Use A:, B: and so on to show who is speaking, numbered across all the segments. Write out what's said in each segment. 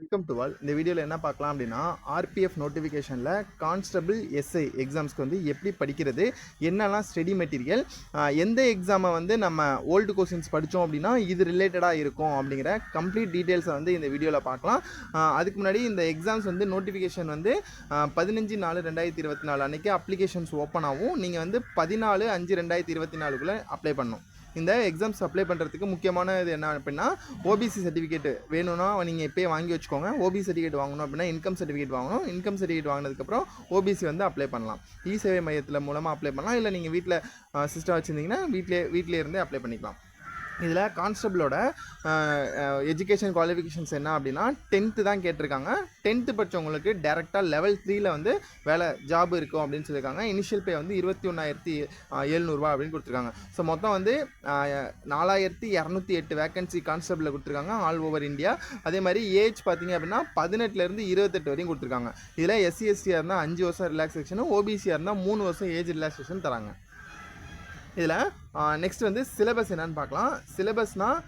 A: Welcome to all. இந்த வீடியோவில் என்ன பார்க்கலாம் அப்படின்னா, ஆர்பிஎஃப் நோட்டிஃபிகேஷனில் கான்ஸ்டபிள் எஸ்ஐ எக்ஸாம்ஸ்க்கு வந்து எப்படி படிக்கிறது, என்னெல்லாம் ஸ்டடி மெட்டீரியல், எந்த எக்ஸாமை வந்து நம்ம ஓல்டு கொஸ்டின்ஸ் படித்தோம் அப்படின்னா இது ரிலேட்டடாக இருக்கும் அப்படிங்கிற கம்ப்ளீட் டீட்டெயில்ஸை வந்து இந்த வீடியோவில் பார்க்கலாம். அதுக்கு முன்னாடி இந்த எக்ஸாம்ஸ் வந்து நோட்டிஃபிகேஷன் வந்து 15/4/2024 அன்றைக்கி அப்ளிகேஷன்ஸ் ஓப்பன் ஆகும். நீங்கள் வந்து 14/5/2024 அப்ளை பண்ணணும். இந்த எக்ஸாம்ஸ் அப்ளை பண்ணுறதுக்கு முக்கியமான இது என்ன அப்படின்னா, ஓபிசி சர்டிஃபிகேட் வேணும்னா நீங்கள் இப்போயே வாங்கி வச்சுக்கோங்க. ஓபிசி சர்டிஃபிகேட் வாங்கணும் அப்படின்னா இன்கம் சர்டிஃபிகேட் வாங்கணும். இன்கம் சர்டிஃபிகேட் வாங்கினதுக்கப்புறம் ஓபிசி வந்து அப்ளை பண்ணலாம். இ சேவை மையத்தில் மூலமாக அப்ளை பண்ணலாம். இல்லை நீங்கள் வீட்டில் சிஸ்டம் வச்சுருந்தீங்கன்னா வீட்டிலே இருந்தே அப்ளை பண்ணிக்கலாம். இதில் கான்ஸ்டபிளோட எஜுகேஷன் குவாலிஃபிகேஷன்ஸ் என்ன அப்படின்னா 10th தான் கேட்டிருக்காங்க. 10th படித்தவங்களுக்கு டேரெக்டாக லெவல் 3ல் வந்து வேலை ஜாப் இருக்கும் அப்படின்னு சொல்லியிருக்காங்க. இனிஷியல் பே வந்து 21,700 அப்படின்னு கொடுத்துருக்காங்க. ஸோ மொத்தம் வந்து 4,208 வேக்கன்சி கான்ஸ்டபிளில் கொடுத்துருக்காங்க ஆல் ஓவர் இந்தியா. அதே மாதிரி ஏஜ் பார்த்தீங்க அப்படின்னா 18லேருந்து 28 வரையும் கொடுத்துருக்காங்க. இதில் எஸ்சி எஸ்டியாக இருந்தால் 5 வருஷம் ரிலாக்ஸேஷனும், ஓபிசியாக இருந்தால் 3 வருஷம் ஏஜ் ரிலாக்ஸேஷன் தராங்க. இதில் நெக்ஸ்ட் வந்து சிலபஸ் என்னன்னு பார்க்கலாம். சிலபஸ்னால்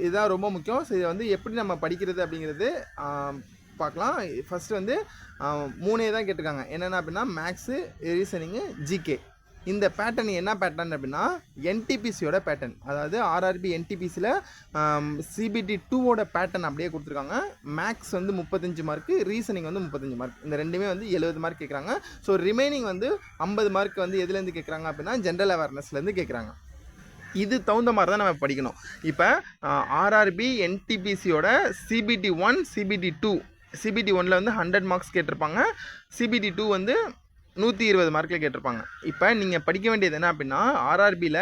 A: இதுதான் ரொம்ப முக்கியம். ஸோ இதை வந்து எப்படி நம்ம படிக்கிறது அப்படிங்கிறது பார்க்கலாம். ஃபஸ்ட்டு வந்து 3 தான் கேட்டிருக்காங்க. என்னென்ன அப்படின்னா மேக்ஸு, ரீசனிங்கு, ஜிகே. இந்த பேட்டர்ன் என்ன பேட்டர்ன் அப்படின்னா என்டிபிசியோட பேட்டர்ன், அதாவது ஆர்ஆர்பி என்டிபிசியில் சிபிடி 2வோட பேட்டர்ன் அப்படியே கொடுத்துருக்காங்க. மேக்ஸ் வந்து 35 மார்க்கு, ரீசனிங் வந்து 35 மார்க். இந்த ரெண்டுமே வந்து 70 மார்க் கேட்குறாங்க. ஸோ ரிமைனிங் வந்து 50 மார்க் வந்து எதுலேருந்து கேட்குறாங்க அப்படின்னா ஜென்ரல் அவேர்னஸ்லேருந்து கேட்குறாங்க. இது தகுந்த மாதிரி தான் நம்ம படிக்கணும். இப்போ ஆர்ஆர்பி என்டிபிசியோட சிபிடி 1, சிபிடி 2, சிபிடி 1ல் வந்து 100 மார்க்ஸ் கேட்டிருப்பாங்க. சிபிடி 2 வந்து 120 மார்க்கில் கேட்டிருப்பாங்க. இப்போ நீங்கள் படிக்க வேண்டியது என்ன அப்படின்னா, ஆர்ஆர்பியில்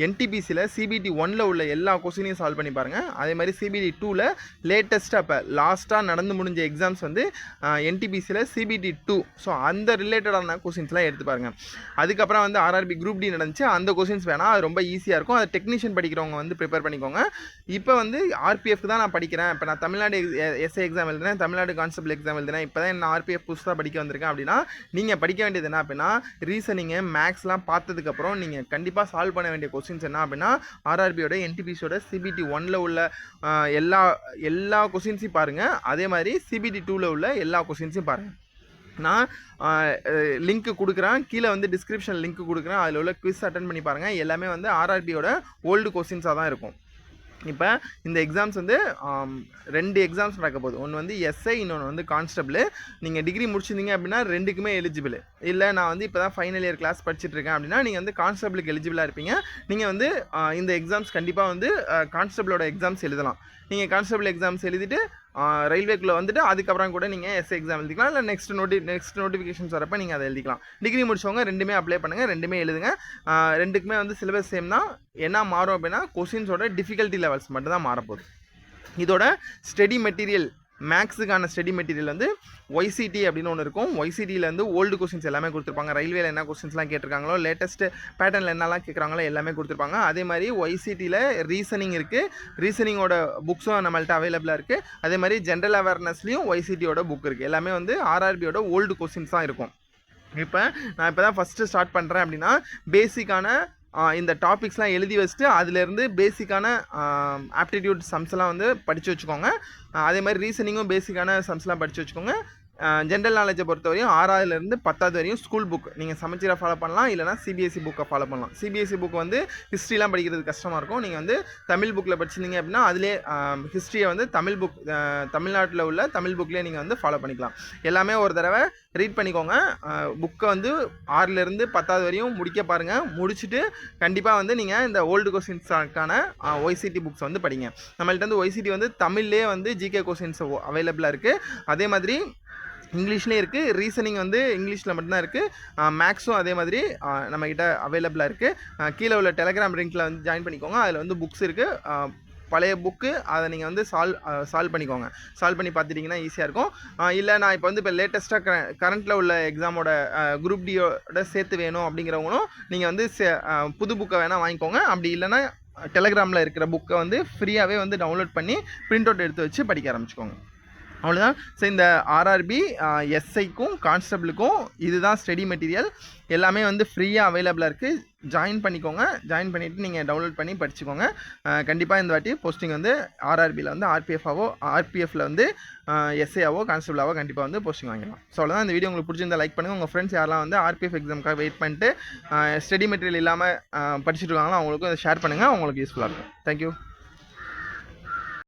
A: என்டிபிசியில் சிபிடி 1ல் உள்ள எல்லா கொஸ்டினையும் சால்வ் பண்ணி பாருங்கள். அதே மாதிரி சிபிடி 2ல் லேட்டஸ்ட்டாக இப்போ லாஸ்ட்டாக நடந்து முடிஞ்ச எக்ஸாம்ஸ் வந்து என்டிபிசியில் சிபிடி 2, ஸோ அந்த ரிலேட்டடான கொஸ்டின்ஸ்லாம் எடுத்து பாருங்கள். அதுக்கப்புறம் வந்து ஆர்ஆர்பி குரூப் டி நடந்துச்சு, அந்த கொஸ்டின்ஸ் வேணால், அது ரொம்ப ஈஸியாக இருக்கும். அதை டெக்னீஷியன் படிக்கிறவங்க வந்து ப்ரிப்பேர் பண்ணிக்கோங்க. இப்போ வந்து ஆர்பிஎஃப்க்கு தான் நான் படிக்கிறேன், இப்போ நான் தமிழ்நாடு எஸ்ஐ எக்ஸாம் எழுதுனேன், தமிழ்நாடு கான்ஸ்டபிள் எக்ஸாம் எழுதுனேன், இப்போ தான் நான் ஆர்பிஎஃப் புதுசாக படிக்க வந்திருக்கேன் அப்படின்னா நீங்கள் படிக்க வேண்டியது என்ன அப்படின்னா, ரீசனிங்கு மேக்ஸ்லாம் பார்த்ததுக்கப்புறம் நீங்கள் கண்டிப்பாக சால்வ் பண்ண வேண்டிய கொஸ்டின்ஸ் என்ன அப்படின்னா ஆர்ஆர்பியோட என்டிபிசியோட சிபிடி 1ல் உள்ள எல்லா கொஸ்டின்ஸையும் பாருங்கள். அதே மாதிரி சிபிடி 2ல் உள்ள எல்லா கொஸ்டின்ஸையும் பாருங்கள். நான் லிங்க் கொடுக்குறேன், கீழே வந்து டிஸ்கிரிப்ஷன் லிங்க் கொடுக்குறேன், அதில் உள்ள குவிஸ் அட்டன் பண்ணி பாருங்கள். எல்லாமே வந்து ஆர்ஆர்பியோட ஓல்டு கொஸ்டின்ஸாக தான் இருக்கும். இப்போ இந்த எக்ஸாம்ஸ் வந்து 2 எக்ஸாம்ஸ் நடக்க போகுது. ஒன்று வந்து எஸ்ஐ, இன்னொன்று வந்து கான்ஸ்டபிள். நீங்கள் டிகிரி முடிச்சிருந்தீங்க அப்படின்னா ரெண்டுக்குமே எலிஜிபிள். இல்லை நான் வந்து இப்போ தான் ஃபைனல் இயர் கிளாஸ் படிச்சுட்ருக்கேன் அப்படின்னா நீங்கள் வந்து கான்ஸ்டபிளுக்கு எலிஜிபிளாக இருப்பீங்க. நீங்கள் வந்து இந்த எக்ஸாம்ஸ் கண்டிப்பாக வந்து கான்ஸ்டபிளோட எக்ஸாம்ஸ் எழுதலாம். நீங்கள் கான்ஸ்டபிள் எக்ஸாம்ஸ் எழுதிட்டு ரயில்வேக்குள்ளே வந்துட்டு அதுக்கப்புறம் கூட நீங்கள் எஸ்ஐ எக்ஸாம் எழுதிக்கலாம். இல்லை நெக்ஸ்ட் நோட்டிஃபிகேஷன்ஸ் வரப்போ நீங்கள் அதை எழுதிக்கலாம். டிகிரி முடிச்சவங்க ரெண்டுமே அப்ளை பண்ணுங்கள், ரெண்டுமே எழுதுங்க. ரெண்டுக்குமே வந்து சிலபஸ் சேம் தான். என்ன மாறும் அப்படின்னா கொஸ்டின்ஸோட டிஃபிகல்ட்டி லெவல்ஸ் மட்டும் தான் மாறப்போகுது. இதோட ஸ்டடி மெட்டீரியல், மேக்ஸுக்கான ஸ்டடி மெட்டீரியல் வந்து ஒய்சிடி அப்படின்னு ஒன்று இருக்கும். ஒய்சிடியில் வந்து ஓல்டு கொஸ்டின்ஸ் எல்லாமே கொடுத்துருப்பாங்க. ரயில்வேல என்ன கொஸ்டின்ஸ்லாம் கேட்டிருக்காங்களோ, லேட்டஸ்ட் பேட்டர்னில் என்னெல்லாம் கேட்குறாங்களோ எல்லாமே கொடுத்துருப்பாங்க. அதே மாதிரி ஒய்சிடியில் ரீசனிங் இருக்குது, ரீசனிங்கோட புக்ஸும் நம்மள்ட்ட அவைலபிளாக இருக்குது. அதே மாதிரி ஜென்ரல் அவேர்னஸ்லேயும் ஒய்சிடியோட புக் இருக்குது. எல்லாமே வந்து ஆர்ஆர்பியோட ஓல்டு கொஸ்டின்ஸ் தான் இருக்கும். நான் இப்போ தான் ஃபஸ்ட்டு ஸ்டார்ட் பண்ணுறேன் அப்படின்னா பேசிக்கான இந்த டாபிக்ஸ்லாம் எழுதி வச்சுட்டு அதிலேருந்து பேசிக்கான ஆப்டிடியூட் சம்ஸ்லாம் வந்து படித்து வச்சுக்கோங்க. அதே மாதிரி ரீசனிங்கும் பேசிக்கான சம்ஸ்லாம் படித்து வச்சுக்கோங்க. ஜென்ரல் நாலேஜை பொறுத்த வரையும் 6ஆவதுலேருந்து 10வது வரையும் ஸ்கூல் புக் நீங்கள் சமச்சீராக ஃபாலோ பண்ணலாம். இல்லைனா சிபிஎஸ்சி புக்கை ஃபாலோ பண்ணலாம். சிபிஎஸ்சி புக் வந்து ஹிஸ்ட்ரிலாம் படிக்கிறது கஷ்டமாக இருக்கும். நீங்கள் வந்து தமிழ் புக்கில் படிச்சிருந்தீங்க அப்படின்னா அதிலே ஹிஸ்ட்ரியை வந்து தமிழ் புக், தமிழ்நாட்டில் உள்ள தமிழ் புக்லேயே நீங்கள் வந்து ஃபாலோ பண்ணிக்கலாம். எல்லாமே ஒரு தடவை ரீட் பண்ணிக்கோங்க. புக்கை வந்து 6லேருந்து 10வது வரையும் முடிக்க பாருங்கள். முடிச்சுட்டு கண்டிப்பாக வந்து நீங்கள் இந்த ஓல்டு கொஸ்டின்ஸான ஒய்சிடி புக்ஸ் வந்து படிங்க. நம்மள்ட்ட வந்து ஒய்சிடி வந்து தமிழ்லேயே வந்து ஜிகே கொஸ்டின்ஸ் அவைலபிளாக இருக்குது. அதே மாதிரி இங்கிலீஷ்லேயும் இருக்குது. ரீசனிங் வந்து இங்கிலீஷில் மட்டும்தான் இருக்குது. மேக்ஸும் அதே மாதிரி நம்மக்கிட்ட அவைலபிளாக இருக்குது. கீழே உள்ள டெலகிராம் லிங்க்கில் வந்து ஜாயின் பண்ணிக்கோங்க. அதில் வந்து புக்ஸ் இருக்குது, பழைய புக்கு. அதை நீங்கள் வந்து சால்வ் பண்ணிக்கோங்க. சால்வ் பண்ணி பார்த்துட்டிங்கன்னா ஈஸியாக இருக்கும். இல்லை நான் இப்போ வந்து இப்போ லேட்டஸ்ட்டாக கரண்ட்டில் உள்ள எக்ஸாமோட குரூப் டியோட சேர்த்து வேணும் அப்படிங்கிறவங்களும் நீங்கள் வந்து புது புக்கை வேணால் வாங்கிக்கோங்க. அப்படி இல்லைன்னா டெலகிராமில் இருக்கிற புக்கை வந்து ஃப்ரீயாகவே வந்து டவுன்லோட் பண்ணி பிரிண்ட் அவுட் எடுத்து வச்சு படிக்க ஆரம்பிச்சுக்கோங்க. அவ்வளோதான். ஸோ இந்த ஆர்ஆர்பி எஸ்ஐக்கும் கான்ஸ்டபிளுக்கும் இதுதான் ஸ்டடி மெட்டீரியல். எல்லாமே வந்து ஃப்ரீயாக அவைலபிளாக இருக்குது. ஜாயின் பண்ணிக்கோங்க. ஜாயின் பண்ணிவிட்டு நீங்கள் டவுன்லோட் பண்ணி படிச்சுக்கோங்க. கண்டிப்பாக இந்த வாட்டி போஸ்டிங் வந்து ஆர்ஆர்பியில் வந்து ஆர்பிஎஃபாவோ ஆர்பிஎஃப்ல வந்து எஸ்ஏஆவோ கான்ஸ்டபிளாவோ கண்டிப்பாக வந்து போஸ்டிங் வாங்கிடலாம். ஸோ அவ்வளோதான். இந்த வீடியோ உங்களுக்கு பிடிச்சிருந்தா லைக் பண்ணுங்கள். உங்கள் ஃப்ரெண்ட்ஸ் யாரெல்லாம் வந்து ஆர்பிஎஃப் எக்ஸாமுக்காக வெயிட் பண்ணிட்டு ஸ்டடி மெட்டீரியல் இல்லாமல் படிச்சுட்டு இருக்காங்களோ அவங்களுக்கும் இதை ஷேர் பண்ணுங்கள். அவங்களுக்கு யூஸ்ஃபுல்லாக இருக்கும். தேங்க்யூ.